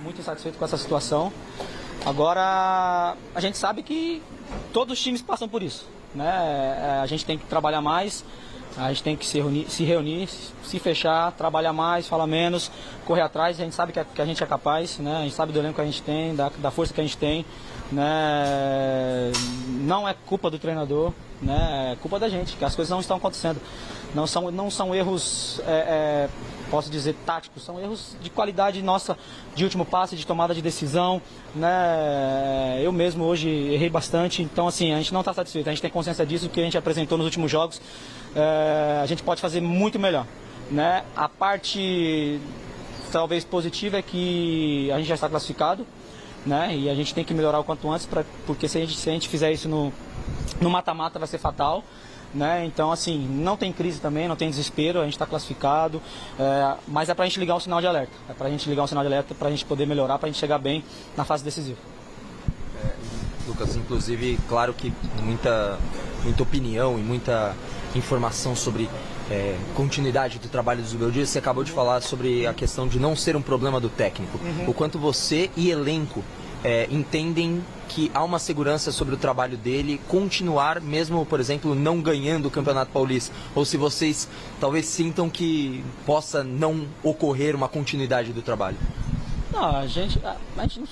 muito insatisfeito com essa situação. Agora, a gente sabe que todos os times passam por isso, né? A gente tem que trabalhar mais, a gente tem que se reunir, se fechar, trabalhar mais, falar menos, correr atrás. A gente sabe que a gente é capaz, né? A gente sabe do elenco que a gente tem, da força que a gente tem, né? Não é culpa do treinador, né? É culpa da gente, que as coisas não estão acontecendo. Não são erros, posso dizer, táticos, são erros de qualidade nossa, de último passe, de tomada de decisão, né? Eu mesmo hoje errei bastante, então assim, a gente não está satisfeito, a gente tem consciência disso, que a gente apresentou nos últimos jogos, a gente pode fazer muito melhor, né? A parte talvez positiva é que a gente já está classificado, né? E a gente tem que melhorar o quanto antes, porque se a gente fizer isso no mata-mata vai ser fatal. Né? Então, assim, não tem crise também, não tem desespero, a gente está classificado, mas é para a gente ligar um sinal de alerta. É para a gente ligar um sinal de alerta para a gente poder melhorar, para a gente chegar bem na fase decisiva. Lucas, inclusive, claro que muita opinião e muita informação sobre continuidade do trabalho do Zubeldia. Você acabou de falar sobre a questão de não ser um problema do técnico. O quanto você e elenco entendem que há uma segurança sobre o trabalho dele continuar, mesmo, por exemplo, não ganhando o Campeonato Paulista? Ou se vocês talvez sintam que possa não ocorrer uma continuidade do trabalho? Não, a gente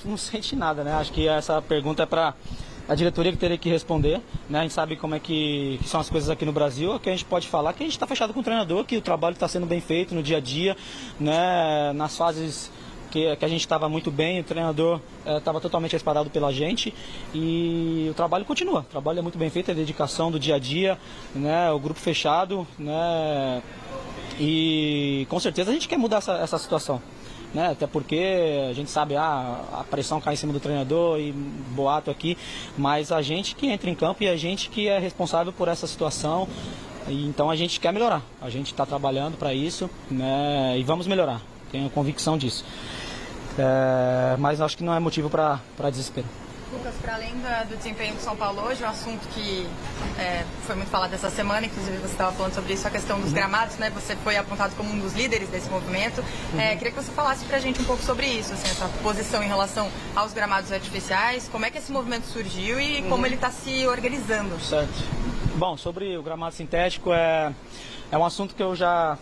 não sente nada, né? Acho que essa pergunta é para a diretoria que teria que responder, né? A gente sabe como é que são as coisas aqui no Brasil. Aqui a gente pode falar que a gente está fechado com o treinador, que o trabalho está sendo bem feito no dia a dia, né? Nas fases que a gente estava muito bem, o treinador estava totalmente respaldado pela gente e o trabalho continua. O trabalho é muito bem feito, a dedicação do dia a dia, né, o grupo fechado, né, e com certeza a gente quer mudar essa situação. Né, até porque a gente sabe, a pressão cai em cima do treinador e boato aqui, mas a gente que entra em campo e a gente que é responsável por essa situação. E então a gente quer melhorar, a gente está trabalhando para isso, né, e vamos melhorar, tenho convicção disso. Mas acho que não é motivo para desespero. Lucas, para além do desempenho do São Paulo hoje, um assunto que foi muito falado essa semana, inclusive você estava falando sobre isso, a questão dos gramados, né? Você foi apontado como um dos líderes desse movimento. Queria que você falasse para a gente um pouco sobre isso, assim, essa posição em relação aos gramados artificiais, como é que esse movimento surgiu e como ele está se organizando. Certo. Bom, sobre o gramado sintético, é um assunto que eu já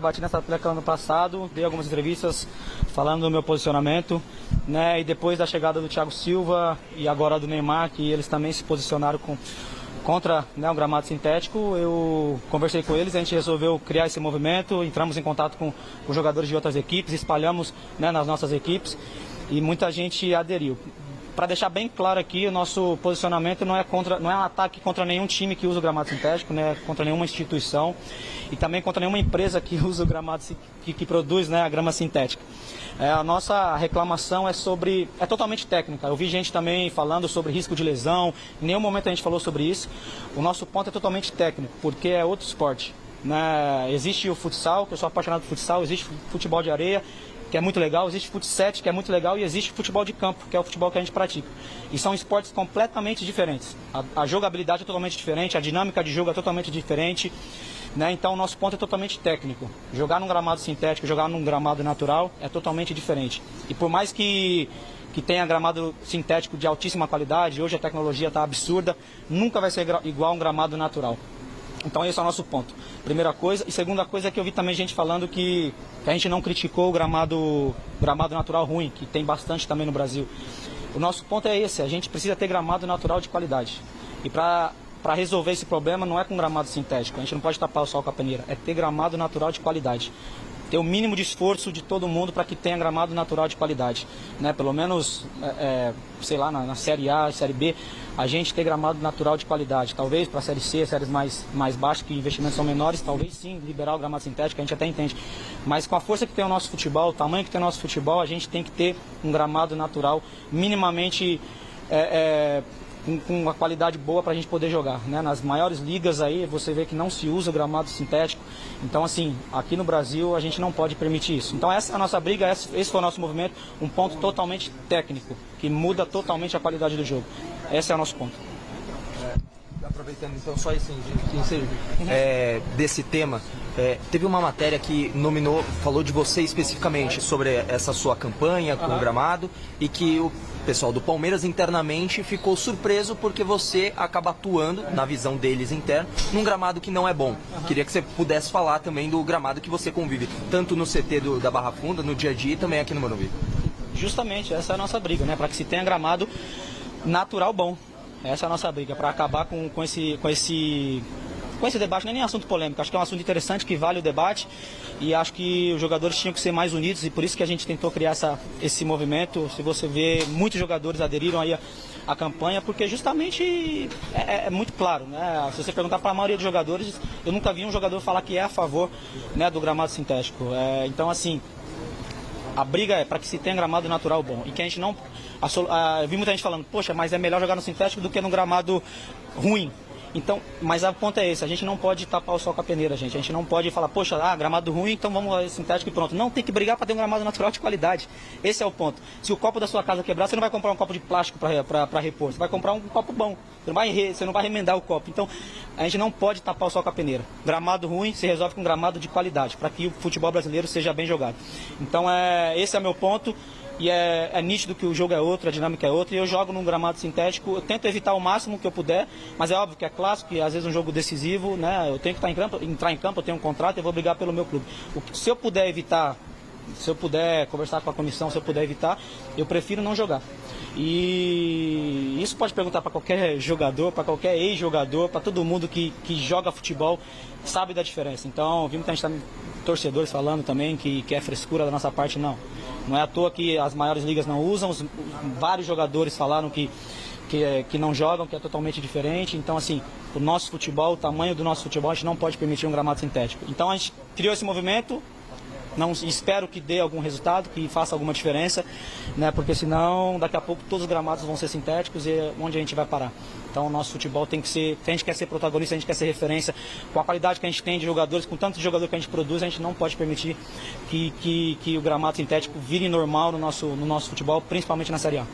bati nessa tecla ano passado, dei algumas entrevistas falando do meu posicionamento, né? E depois da chegada do Thiago Silva e agora do Neymar, que eles também se posicionaram contra, né, o gramado sintético, eu conversei com eles, a gente resolveu criar esse movimento, entramos em contato com os jogadores de outras equipes, espalhamos, né, nas nossas equipes e muita gente aderiu. Para deixar bem claro aqui, o nosso posicionamento não é um ataque contra nenhum time que usa o gramado sintético, né, contra nenhuma instituição e também contra nenhuma empresa que usa o gramado que produz, né, a grama sintética. A nossa reclamação é totalmente técnica. Eu vi gente também falando sobre risco de lesão, em nenhum momento a gente falou sobre isso. O nosso ponto é totalmente técnico, porque é outro esporte, né? Existe o futsal, que eu sou apaixonado por futsal, existe futebol de areia, que é muito legal, existe futsal, que é muito legal, e existe futebol de campo, que é o futebol que a gente pratica. E são esportes completamente diferentes. A jogabilidade é totalmente diferente, a dinâmica de jogo é totalmente diferente, né? Então o nosso ponto é totalmente técnico. Jogar num gramado sintético, jogar num gramado natural é totalmente diferente. E por mais que tenha gramado sintético de altíssima qualidade, hoje a tecnologia está absurda, nunca vai ser igual a um gramado natural. Então esse é o nosso ponto. Primeira coisa. E segunda coisa é que eu vi também gente falando que a gente não criticou o gramado natural ruim, que tem bastante também no Brasil. O nosso ponto é esse, a gente precisa ter gramado natural de qualidade. E para resolver esse problema não é com gramado sintético, a gente não pode tapar o sol com a peneira, é ter gramado natural de qualidade. Ter o mínimo de esforço de todo mundo para que tenha gramado natural de qualidade, né? Pelo menos, sei lá, na Série A, Série B, a gente ter gramado natural de qualidade. Talvez para a Série C, séries mais baixas, que investimentos são menores, talvez sim, liberar o gramado sintético, a gente até entende. Mas com a força que tem o nosso futebol, o tamanho que tem o nosso futebol, a gente tem que ter um gramado natural minimamente com uma qualidade boa para a gente poder jogar, né? Nas maiores ligas aí você vê que não se usa o gramado sintético, então assim, aqui no Brasil a gente não pode permitir isso. Então essa é a nossa briga, esse foi o nosso movimento, um ponto totalmente técnico, que muda totalmente a qualidade do jogo. Esse é o nosso ponto. Aproveitando então só desse tema, Teve uma matéria que falou de você especificamente sobre essa sua campanha com o gramado e que o pessoal do Palmeiras internamente ficou surpreso porque você acaba atuando, na visão deles interna, num gramado que não é bom. Queria que você pudesse falar também do gramado que você convive, tanto no CT da Barra Funda, no dia a dia e também aqui no Morumbi. Justamente, essa é a nossa briga, né? Para que se tenha gramado natural bom. Essa é a nossa briga, para acabar com esse debate. Não é nem assunto polêmico, acho que é um assunto interessante que vale o debate e acho que os jogadores tinham que ser mais unidos e por isso que a gente tentou criar esse movimento. Se você vê, muitos jogadores aderiram aí a campanha, porque justamente é muito claro, né? Se você perguntar para a maioria dos jogadores, eu nunca vi um jogador falar que é a favor, né, do gramado sintético. Então, assim, a briga é para que se tenha gramado natural bom e que a gente não... Eu vi muita gente falando, poxa, mas é melhor jogar no sintético do que no gramado ruim. Então, mas a ponto é esse, a gente não pode tapar o sol com a peneira, gente. A gente não pode falar, poxa, gramado ruim, então vamos ao sintético e pronto. Não, tem que brigar para ter um gramado natural de qualidade. Esse é o ponto. Se o copo da sua casa quebrar, você não vai comprar um copo de plástico para repor. Você vai comprar um copo bom. Você não vai remendar o copo. Então, a gente não pode tapar o sol com a peneira. Gramado ruim se resolve com gramado de qualidade, para que o futebol brasileiro seja bem jogado. Então, esse é o meu ponto. E é nítido que o jogo é outro, a dinâmica é outra, e eu jogo num gramado sintético, eu tento evitar o máximo que eu puder, mas é óbvio que é clássico, e às vezes um jogo decisivo, né, eu tenho que entrar em campo, eu tenho um contrato, eu vou brigar pelo meu clube. Se eu puder evitar, se eu puder conversar com a comissão, se eu puder evitar, eu prefiro não jogar. E isso pode perguntar para qualquer jogador, para qualquer ex-jogador, para todo mundo que joga futebol, sabe da diferença. Então, vi muita gente torcedores falando também que é frescura da nossa parte, não. Não é à toa que as maiores ligas não usam, vários jogadores falaram que não jogam, que é totalmente diferente. Então, assim, o nosso futebol, o tamanho do nosso futebol, a gente não pode permitir um gramado sintético. Então, a gente criou esse movimento, espero que dê algum resultado, que faça alguma diferença, né? Porque senão, daqui a pouco, todos os gramados vão ser sintéticos e onde a gente vai parar? Então, o nosso futebol tem que ser, se a gente quer ser protagonista, a gente quer ser referência, com a qualidade que a gente tem de jogadores, com tanto de jogador que a gente produz, a gente não pode permitir que o gramado sintético vire normal no nosso futebol, principalmente na Série A.